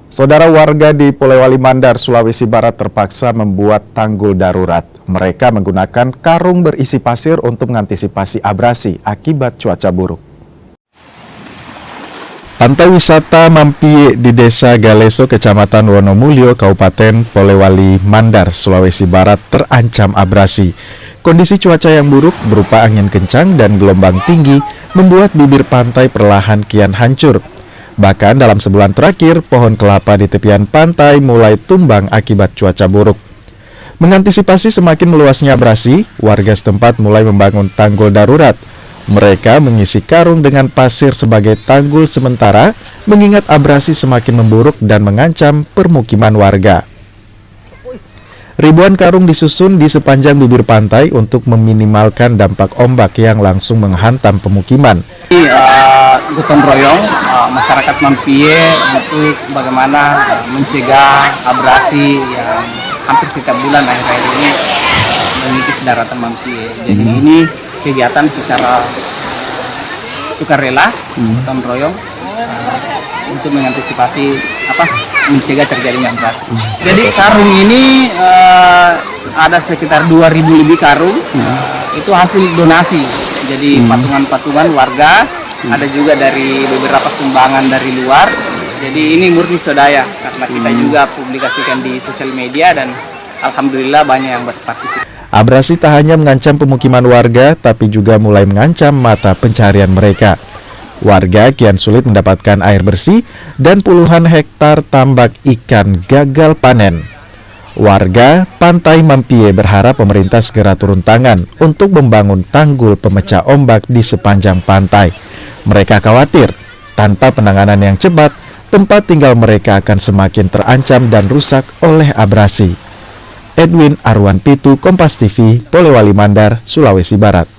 Saudara, warga di Polewali Mandar, Sulawesi Barat terpaksa membuat tanggul darurat. Mereka menggunakan karung berisi pasir untuk mengantisipasi abrasi akibat cuaca buruk. Pantai wisata Mampie di Desa Galeso, Kecamatan Wonomulyo, Kabupaten Polewali Mandar, Sulawesi Barat terancam abrasi. Kondisi cuaca yang buruk berupa angin kencang dan gelombang tinggi membuat bibir pantai perlahan kian hancur. Bahkan dalam sebulan terakhir, pohon kelapa di tepian pantai mulai tumbang akibat cuaca buruk. Mengantisipasi semakin meluasnya abrasi, warga setempat mulai membangun tanggul darurat. Mereka mengisi karung dengan pasir sebagai tanggul sementara, mengingat abrasi semakin memburuk dan mengancam permukiman warga. Ribuan karung disusun di sepanjang bibir pantai untuk meminimalkan dampak ombak yang langsung menghantam pemukiman. Gotong royong masyarakat Mampie untuk bagaimana mencegah abrasi yang hampir setiap bulan akhir-akhir ini mengikis daratan Mampie. Jadi ini kegiatan secara sukarela, gotong royong untuk mengantisipasi mencegah terjadinya abrasi. Jadi karung ini ada sekitar 2.000 lebih karung, itu hasil donasi. Jadi patungan-patungan warga, ada juga dari beberapa sumbangan dari luar. Jadi ini murni swadaya karena kita juga publikasikan di sosial media dan alhamdulillah banyak yang berpartisipasi. Abrasi tak hanya mengancam pemukiman warga, tapi juga mulai mengancam mata pencarian mereka. Warga kian sulit mendapatkan air bersih dan puluhan hektar tambak ikan gagal panen. Warga Pantai Mampie berharap pemerintah segera turun tangan untuk membangun tanggul pemecah ombak di sepanjang pantai. Mereka khawatir, tanpa penanganan yang cepat, tempat tinggal mereka akan semakin terancam dan rusak oleh abrasi. Edwin Arwan Pitu, Kompas TV, Polewali Mandar, Sulawesi Barat.